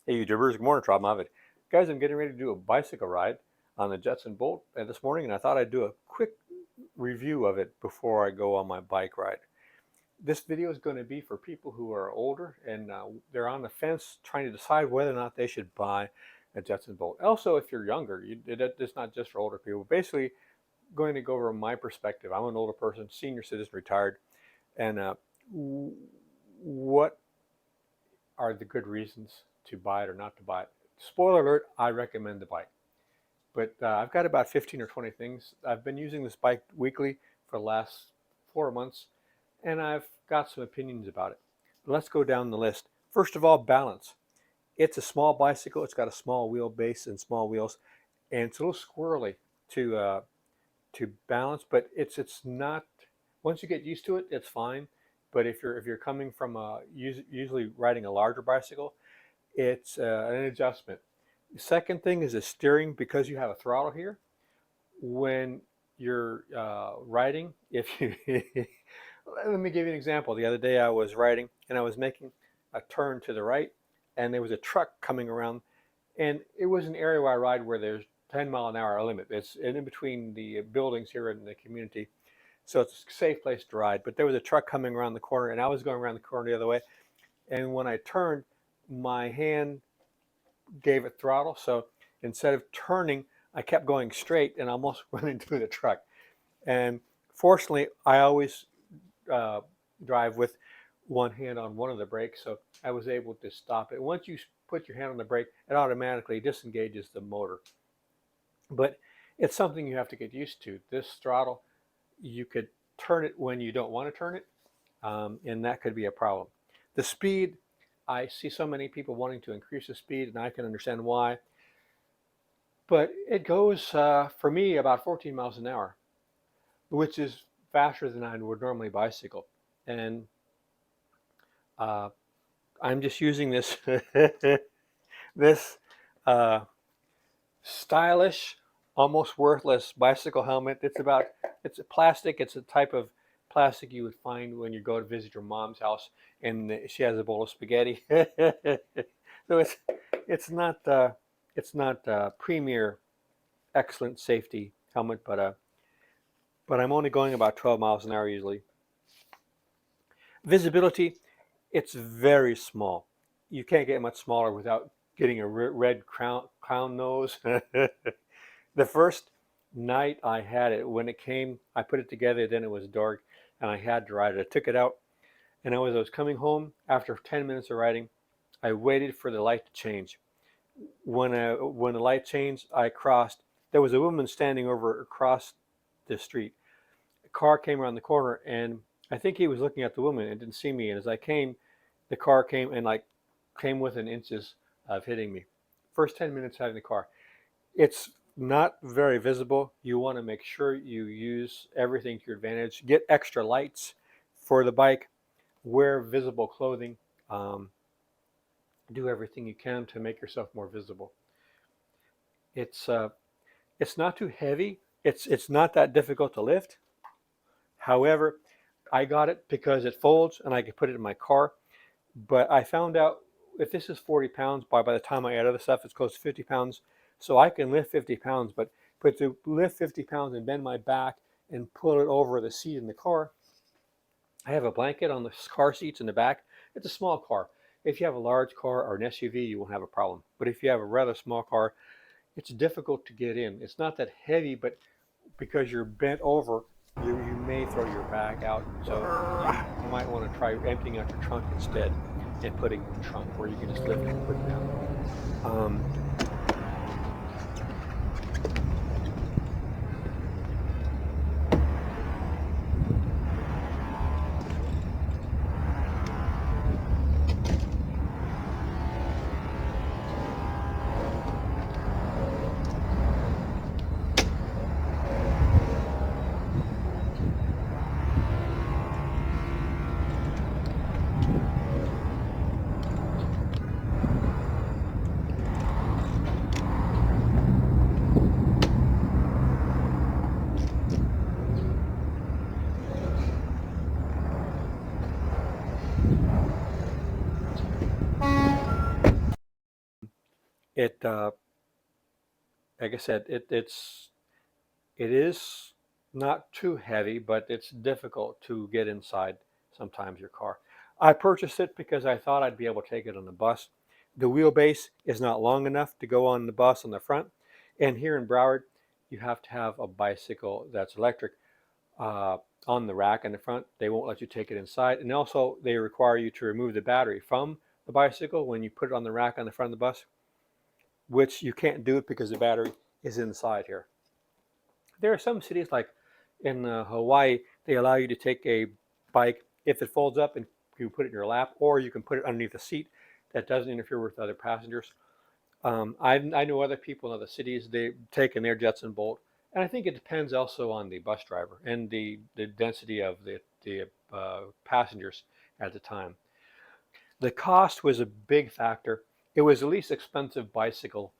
Hey YouTubers, good morning, Robb. Guys, I'm getting ready to do a bicycle ride on the Jetson Bolt this morning, and I thought I'd do a quick review of it before I go on my bike ride. This video is going to be for people who are older and they're on the fence trying to decide whether or not they should buy a Jetson Bolt. Also, if you're younger, it's not just for older people. Basically, going to go over my perspective. I'm an older person, senior citizen, retired, and what are the good reasons to buy it or not to buy it. Spoiler alert, I recommend the bike. But I've got about 15 or 20 things. I've been using this bike weekly for the last 4 months, and I've got some opinions about it. Let's go down the list. First of all, balance. It's a small bicycle. It's got a small wheelbase and small wheels, and it's a little squirrely to balance. But it's not. Once you get used to it, it's fine. But if you're coming from usually riding a larger bicycle, it's an adjustment. The second thing is the steering. Because you have a throttle here, when you're riding, if you let me give you an example. The other day I was riding and I was making a turn to the right, and there was a truck coming around, and it was an area where I ride where there's 10-mile-an-hour limit. It's in between the buildings here in the community, so it's a safe place to ride. But there was a truck coming around the corner, and I was going around the corner the other way, and when I turned, my hand gave it throttle. So instead of turning, I kept going straight and almost went into the truck. And fortunately, I always drive with one hand on one of the brakes, so I was able to stop it. Once you put your hand on the brake, it automatically disengages the motor. But it's something you have to get used to. This throttle, you could turn it when you don't want to turn it, and that could be a problem. The speed, I see so many people wanting to increase the speed, and I can understand why. But it goes, for me, about 14 miles an hour, which is faster than I would normally bicycle. And I'm just using this this uh, stylish, almost worthless bicycle helmet. It's a plastic. It's a type of plastic you would find when you go to visit your mom's house and she has a bowl of spaghetti. So it's not premier excellent safety helmet, but I'm only going about 12 miles an hour usually. Visibility, it's very small. You can't get much smaller without getting a red clown nose. The first night I had it, when it came, I put it together, then it was dark, and I had to ride it. I took it out, and as I was coming home, after 10 minutes of riding, I waited for the light to change. When the light changed, I crossed. There was a woman standing over across the street. A car came around the corner, and I think he was looking at the woman and didn't see me. And as I came, the car came and came within inches of hitting me. First 10 minutes having the car. It's not very visible. You want to make sure you use everything to your advantage. Get extra lights for the bike. Wear visible clothing. Do everything you can to make yourself more visible. It's not too heavy. It's not that difficult to lift. However, I got it because it folds and I can put it in my car. But I found out if this is 40 pounds, by the time I add other stuff, it's close to 50 pounds. So I can lift 50 pounds, but to lift 50 pounds and bend my back and pull it over the seat in the car, I have a blanket on the car seats in the back. It's a small car. If you have a large car or an SUV, you won't have a problem. But if you have a rather small car, it's difficult to get in. It's not that heavy, but because you're bent over, you may throw your bag out. So you might want to try emptying out your trunk instead and putting it in the trunk where you can just lift it and put it down. It, like I said, it is not too heavy, but it's difficult to get inside sometimes your car. I purchased it because I thought I'd be able to take it on the bus. The wheelbase is not long enough to go on the bus on the front. And here in Broward, you have to have a bicycle that's electric on the rack in the front. They won't let you take it inside. And also, they require you to remove the battery from the bicycle when you put it on the rack on the front of the bus, which you can't do it because the battery is inside here. There are some cities like in Hawaii, they allow you to take a bike if it folds up and you put it in your lap, or you can put it underneath the seat. That doesn't interfere with other passengers. I know other people in other cities, they've taken their Jetson Bolt, and I think it depends also on the bus driver and the density of the passengers at the time. The cost was a big factor. It was the least expensive bicycle,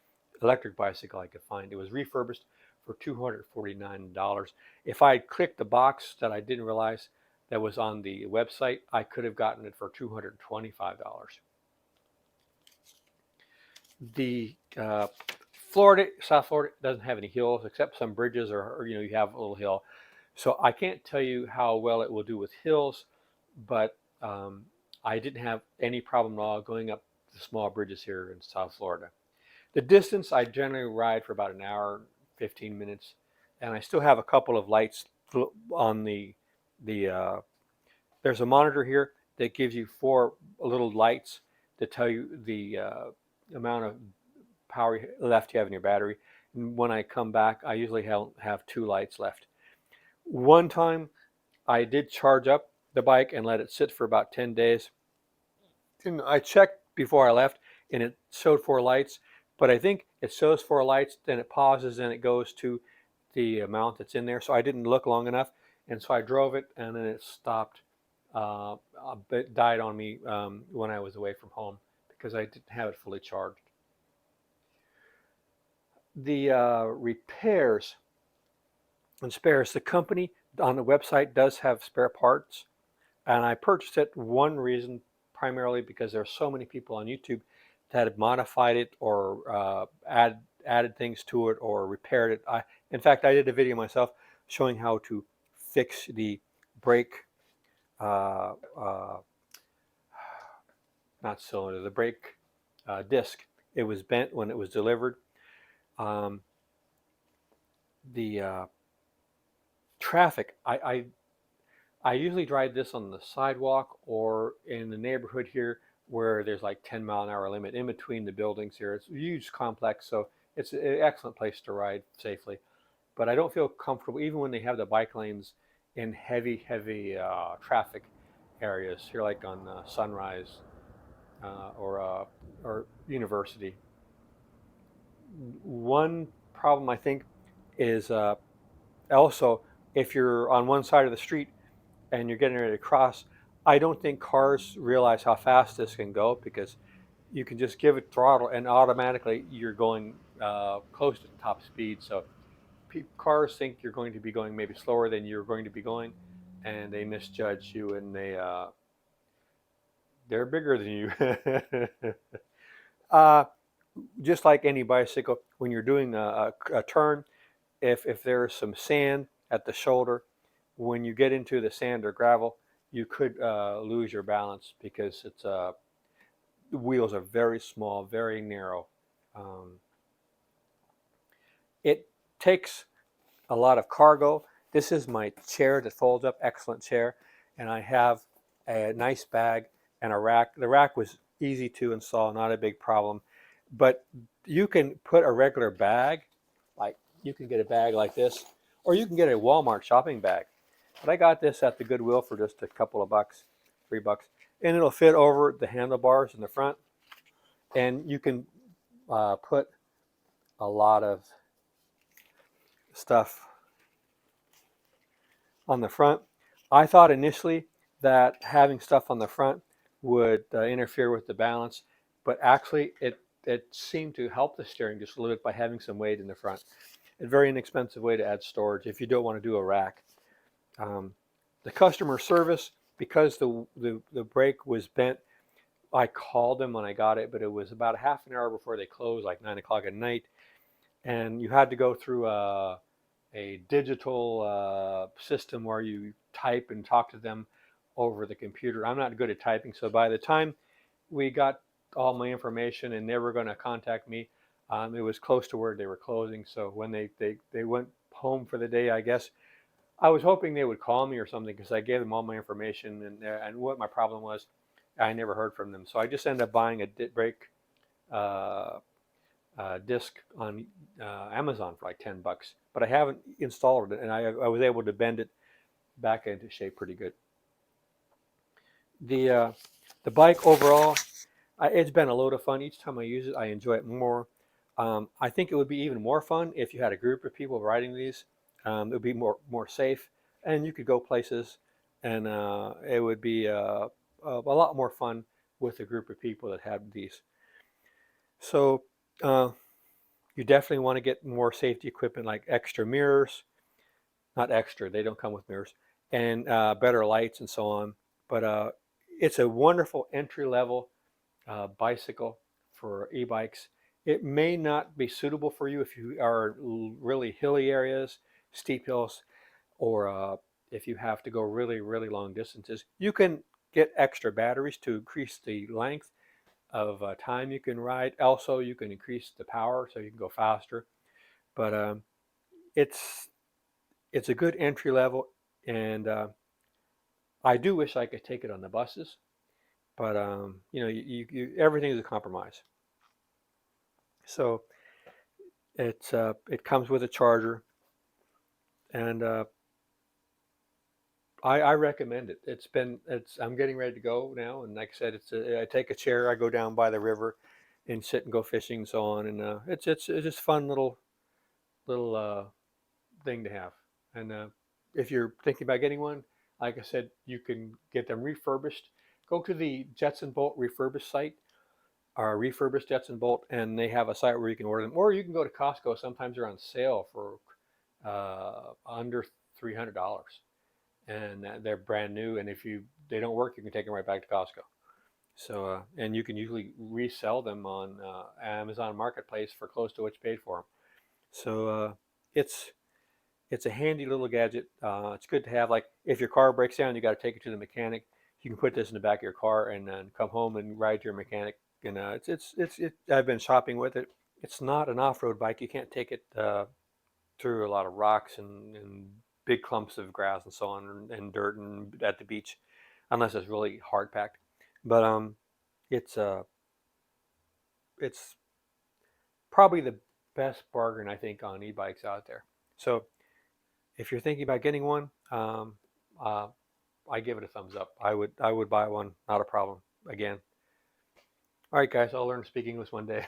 electric bicycle I could find. It was refurbished for $249. If I had clicked the box that I didn't realize that was on the website, I could have gotten it for $225. The South Florida doesn't have any hills except some bridges, or you have a little hill. So I can't tell you how well it will do with hills, but I didn't have any problem at all going up the small bridges here in South Florida. The distance, I generally ride for about an hour, 15 minutes, and I still have a couple of lights on there's a monitor here that gives you 4 little lights that tell you the amount of power left you have in your battery. And when I come back, I usually have 2 lights left. One time I did charge up the bike and let it sit for about 10 days. And I checked before I left and it showed 4 lights, but I think it shows 4 lights, then it pauses and it goes to the amount that's in there. So I didn't look long enough, and so I drove it and then it stopped. It died on me when I was away from home because I didn't have it fully charged. The repairs and spares, the company on the website does have spare parts, and I purchased it one reason primarily because there are so many people on YouTube that have modified it or added things to it or repaired it. In fact, I did a video myself showing how to fix the brake not cylinder, the brake disc. It was bent when it was delivered. The traffic, I usually drive this on the sidewalk or in the neighborhood here where there's like 10-mile-an-hour limit in between the buildings here. It's a huge complex, so it's an excellent place to ride safely. But I don't feel comfortable, even when they have the bike lanes in heavy traffic areas here, like on Sunrise or University. One problem I think is also if you're on one side of the street and you're getting ready to cross, I don't think cars realize how fast this can go, because you can just give it throttle and automatically you're going close to top speed. So cars think you're going to be going maybe slower than you're going to be going, and they misjudge you, and they're bigger than you. Just like any bicycle, when you're doing a turn, if there's some sand at the shoulder, when you get into the sand or gravel, you could lose your balance because the wheels are very small, very narrow. It takes a lot of cargo. This is my chair that folds up, excellent chair, and I have a nice bag and a rack. The rack was easy to install, not a big problem, but you can put a regular bag, like you can get a bag like this, or you can get a Walmart shopping bag. But I got this at the Goodwill for just a couple of bucks, $3, and it'll fit over the handlebars in the front, and you can put a lot of stuff on the front. I thought initially that having stuff on the front would interfere with the balance, but actually it seemed to help the steering just a little bit by having some weight in the front. A very inexpensive way to add storage if you don't want to do a rack. The customer service, because the brake was bent, I called them when I got it, but it was about half an hour before they closed, like 9 o'clock at night. And you had to go through a digital system where you type and talk to them over the computer. I'm not good at typing, so by the time we got all my information and they were going to contact me, it was close to where they were closing. So when they went home for the day, I guess I was hoping they would call me or something because I gave them all my information and what my problem was. I never heard from them, so I just ended up buying a brake uh, disc on Amazon for like $10. But I haven't installed it, and I was able to bend it back into shape pretty good. The uh, the bike overall, it's been a load of fun. Each time I use it, I enjoy it more. I think it would be even more fun if you had a group of people riding these. It would be more safe, and you could go places, and it would be a lot more fun with a group of people that have these. So uh, you definitely want to get more safety equipment like extra mirrors, not extra, they don't come with mirrors, and better lights and so on. But it's a wonderful entry level bicycle for e-bikes. It may not be suitable for you if you are really hilly areas, steep hills, or if you have to go really long distances. You can get extra batteries to increase the length of time you can ride. Also, you can increase the power so you can go faster. But it's it's a good entry level, and I do wish I could take it on the buses. But everything is a compromise. So it comes with a charger, and I recommend it. I'm getting ready to go now, and like I said, I take a chair, I go down by the river, and sit and go fishing and so on, and it's just fun little thing to have. And if you're thinking about getting one, like I said, you can get them refurbished. Go to the Jetson Bolt refurbished site, or refurbished Jetson Bolt, and they have a site where you can order them, or you can go to Costco. Sometimes they're on sale for under $300, and they're brand new. And if they don't work, you can take them right back to Costco. So and you can usually resell them on Amazon Marketplace for close to what you paid for them. So it's it's a handy little gadget. It's good to have. Like if your car breaks down, you got to take it to the mechanic. You can put this in the back of your car and then come home and ride your mechanic. And I've been shopping with it. It's not an off-road bike. You can't take it through a lot of rocks and big clumps of grass and so on and dirt and at the beach, unless it's really hard packed. But it's it's probably the best bargain I think on e-bikes out there. So if you're thinking about getting one, uh, I give it a thumbs up. I would buy one, not a problem. Again, all right, guys, I'll learn to speak English one day.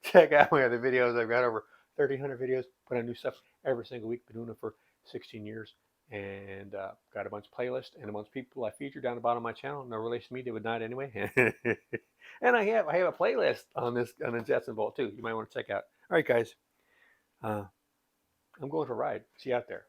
Check out my other videos. I've got over 1,300 videos. Put on new stuff every single week. Been doing it for 16 years, and got a bunch of playlists and a bunch of people I feature down the bottom of my channel. No relation to me, they would not anyway. And I have a playlist on the Jetson Bolt too. You might want to check out. All right, guys, I'm going for a ride. See you out there.